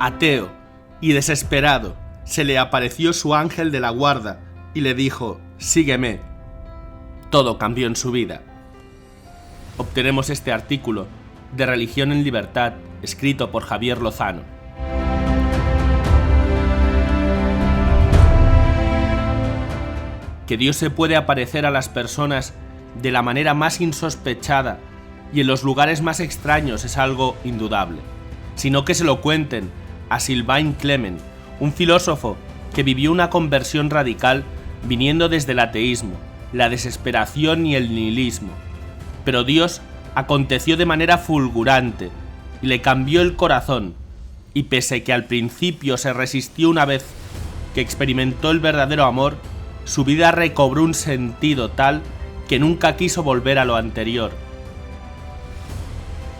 Ateo y desesperado, se le apareció su ángel de la guarda y le dijo: «Sígueme». Todo cambió en su vida. Obtenemos este artículo de Religión en Libertad, escrito por Javier Lozano. Que Dios se puede aparecer a las personas de la manera más insospechada y en los lugares más extraños es algo indudable, sino que se lo cuenten a Sylvain Clement, un filósofo que vivió una conversión radical viniendo desde el ateísmo, la desesperación y el nihilismo. Pero Dios aconteció de manera fulgurante y le cambió el corazón, y pese que al principio se resistió, una vez que experimentó el verdadero amor, su vida recobró un sentido tal que nunca quiso volver a lo anterior.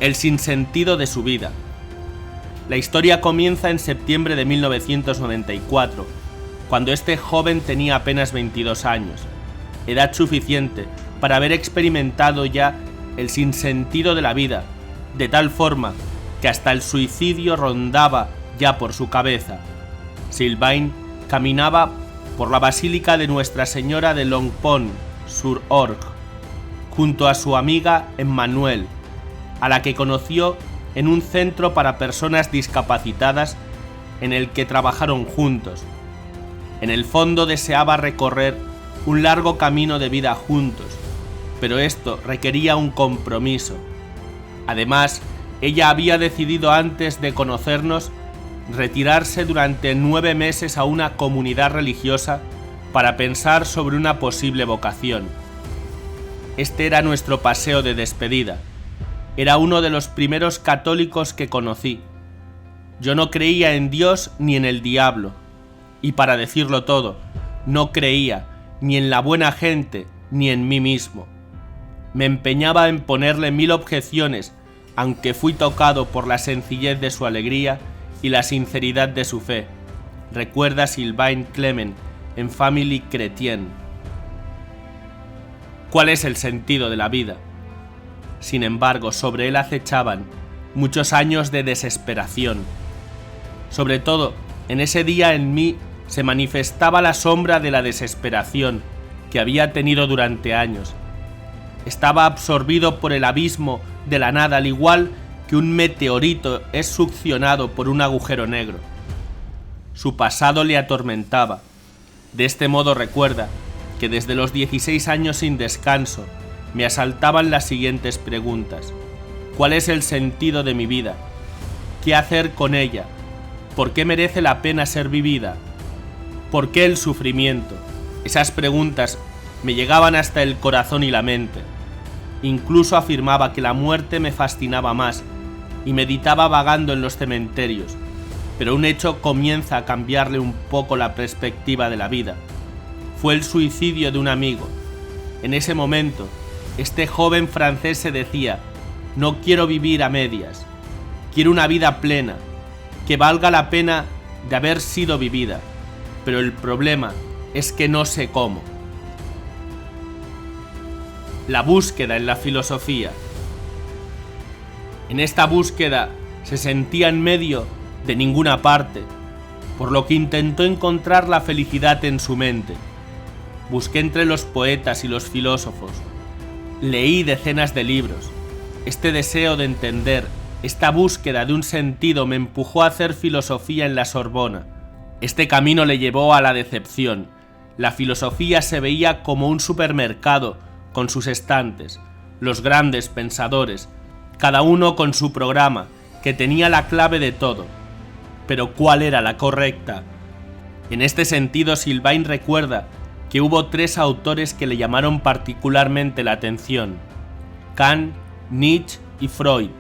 El sinsentido de su vida. La historia comienza en septiembre de 1994, cuando este joven tenía apenas 22 años, edad suficiente para haber experimentado ya el sinsentido de la vida, de tal forma que hasta el suicidio rondaba ya por su cabeza. Sylvain caminaba por la Basílica de Nuestra Señora de Longpont-sur-Orge, junto a su amiga Emmanuelle, a la que conoció en un centro para personas discapacitadas en el que trabajaron juntos. En el fondo deseaba recorrer un largo camino de vida juntos, pero esto requería un compromiso. Además, ella había decidido antes de conocernos retirarse durante 9 meses a una comunidad religiosa para pensar sobre una posible vocación. Este era nuestro paseo de despedida. Era uno de los primeros católicos que conocí. Yo no creía en Dios ni en el diablo, y para decirlo todo, no creía ni en la buena gente ni en mí mismo. Me empeñaba en ponerle 1000 objeciones, aunque fui tocado por la sencillez de su alegría y la sinceridad de su fe, recuerda Sylvain Clement en Famille Chrétienne. ¿Cuál es el sentido de la vida? Sin embargo, sobre él acechaban muchos años de desesperación. Sobre todo, en ese día en mí se manifestaba la sombra de la desesperación que había tenido durante años. Estaba absorbido por el abismo de la nada, al igual que un meteorito es succionado por un agujero negro. Su pasado le atormentaba. De este modo recuerda que desde los 16 años sin descanso me asaltaban las siguientes preguntas: ¿cuál es el sentido de mi vida? ¿Qué hacer con ella? ¿Por qué merece la pena ser vivida? ¿Por qué el sufrimiento? Esas preguntas me llegaban hasta el corazón y la mente. Incluso afirmaba que la muerte me fascinaba más y meditaba vagando en los cementerios, pero un hecho comienza a cambiarle un poco la perspectiva de la vida. Fue el suicidio de un amigo. En ese momento, este joven francés se decía: no quiero vivir a medias, quiero una vida plena, que valga la pena de haber sido vivida, pero el problema es que no sé cómo. La búsqueda en la filosofía. En esta búsqueda se sentía en medio de ninguna parte, por lo que intentó encontrar la felicidad en su mente. Busqué entre los poetas y los filósofos. Leí decenas de libros. Este deseo de entender, esta búsqueda de un sentido me empujó a hacer filosofía en la Sorbona. Este camino le llevó a la decepción. La filosofía se veía como un supermercado con sus estantes, los grandes pensadores, cada uno con su programa, que tenía la clave de todo. Pero ¿cuál era la correcta? En este sentido, Sylvain recuerda que hubo 3 autores que le llamaron particularmente la atención: Kant, Nietzsche y Freud.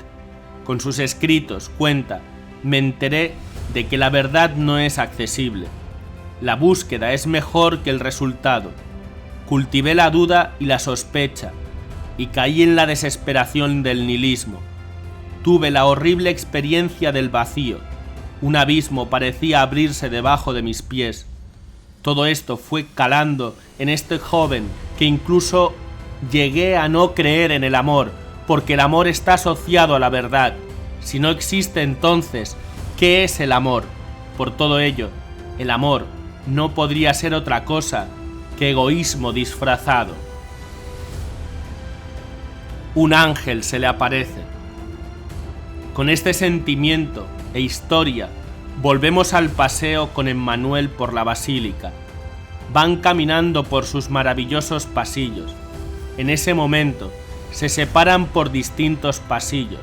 Con sus escritos, cuenta, me enteré de que la verdad no es accesible. La búsqueda es mejor que el resultado. Cultivé la duda y la sospecha, y caí en la desesperación del nihilismo. Tuve la horrible experiencia del vacío. Un abismo parecía abrirse debajo de mis pies. Todo esto fue calando en este joven, que incluso llegué a no creer en el amor, porque el amor está asociado a la verdad. Si no existe, entonces, ¿Qué es el amor? Por todo ello, el amor no podría ser otra cosa que egoísmo disfrazado. Un ángel se le aparece. Con este sentimiento e historia, volvemos al paseo con Emmanuel por la basílica. Van caminando por sus maravillosos pasillos. En ese momento, se separan por distintos pasillos.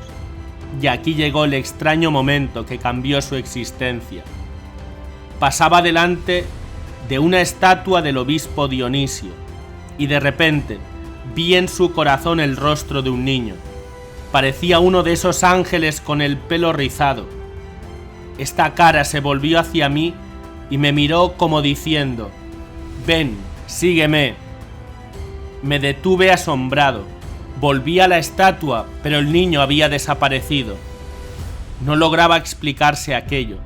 Y aquí llegó el extraño momento que cambió su existencia. Pasaba delante de una estatua del obispo Dionisio, y de repente vi en su corazón el rostro de un niño. Parecía uno de esos ángeles con el pelo rizado. Esta cara se volvió hacia mí y me miró como diciendo: «Ven, sígueme». Me detuve asombrado. Volví a la estatua, pero el niño había desaparecido. No lograba explicarse aquello.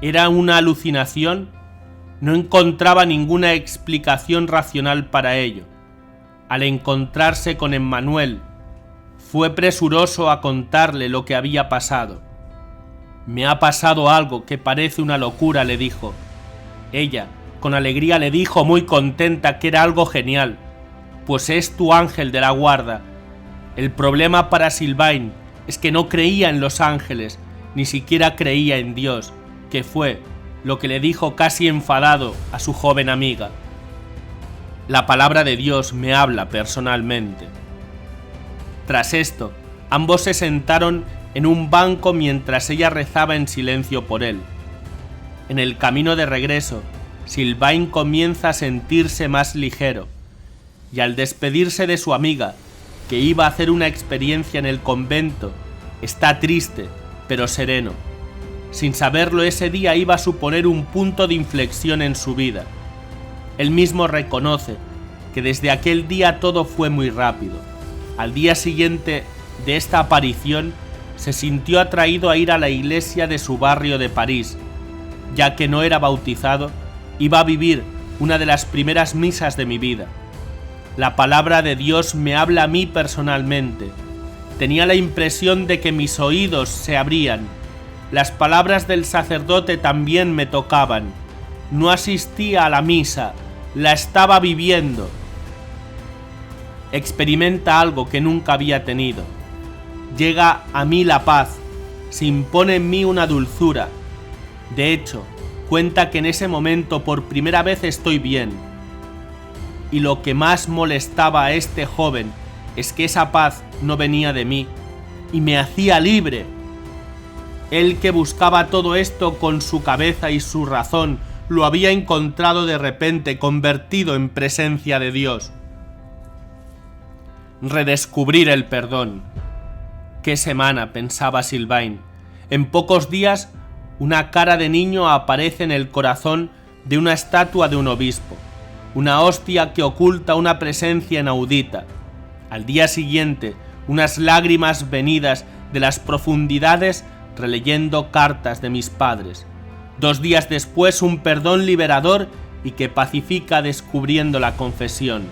¿Era una alucinación? No encontraba ninguna explicación racional para ello. Al encontrarse con Emmanuel, fue presuroso a contarle lo que había pasado. «Me ha pasado algo que parece una locura», le dijo. Ella, con alegría, le dijo muy contenta que era algo genial, pues es tu ángel de la guarda. El problema para Sylvain es que no creía en los ángeles, ni siquiera creía en Dios, que fue lo que le dijo casi enfadado a su joven amiga. La palabra de Dios me habla personalmente. Tras esto, ambos se sentaron en un banco mientras ella rezaba en silencio por él. En el camino de regreso, Sylvain comienza a sentirse más ligero, y al despedirse de su amiga, que iba a hacer una experiencia en el convento, está triste, pero sereno. Sin saberlo, ese día iba a suponer un punto de inflexión en su vida. Él mismo reconoce que desde aquel día todo fue muy rápido. Al día siguiente de esta aparición, se sintió atraído a ir a la iglesia de su barrio de París. Ya que no era bautizado, iba a vivir una de las primeras misas de mi vida. La palabra de Dios me habla a mí personalmente. Tenía la impresión de que mis oídos se abrían. Las palabras del sacerdote también me tocaban. No asistía a la misa, la estaba viviendo. Experimenta algo que nunca había tenido. Llega a mí la paz, se impone en mí una dulzura. De hecho, cuenta que en ese momento por primera vez estoy bien. Y lo que más molestaba a este joven es que esa paz no venía de mí y me hacía libre. Él, que buscaba todo esto con su cabeza y su razón, lo había encontrado de repente convertido en presencia de Dios. Redescubrir el perdón. «Qué semana», pensaba Sylvain. En pocos días, una cara de niño aparece en el corazón de una estatua de un obispo, una hostia que oculta una presencia inaudita. Al día siguiente, unas lágrimas venidas de las profundidades releyendo cartas de mis padres. 2 días después, un perdón liberador y que pacifica descubriendo la confesión.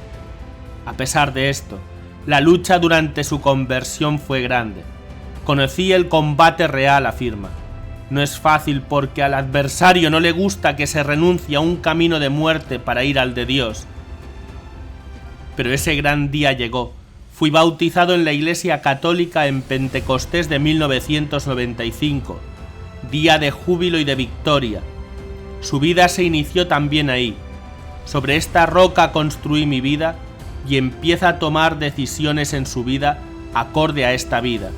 A pesar de esto, la lucha durante su conversión fue grande. Conocí el combate real, afirma. No es fácil porque al adversario no le gusta que se renuncie a un camino de muerte para ir al de Dios. Pero ese gran día llegó. Fui bautizado en la Iglesia Católica en Pentecostés de 1995, día de júbilo y de victoria. Su vida se inició también ahí. Sobre esta roca construí mi vida y empieza a tomar decisiones en su vida acorde a esta vida.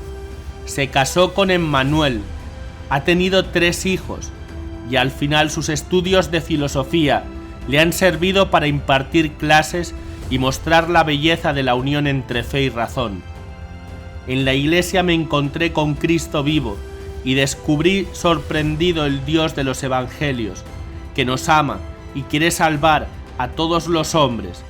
Se casó con Emmanuel, ha tenido 3 hijos y al final sus estudios de filosofía le han servido para impartir clases y mostrar la belleza de la unión entre fe y razón. En la iglesia me encontré con Cristo vivo y descubrí sorprendido el Dios de los Evangelios, que nos ama y quiere salvar a todos los hombres.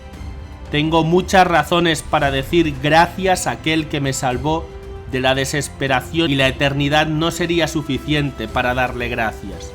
Tengo muchas razones para decir gracias a aquel que me salvó de la desesperación y la eternidad no sería suficiente para darle gracias.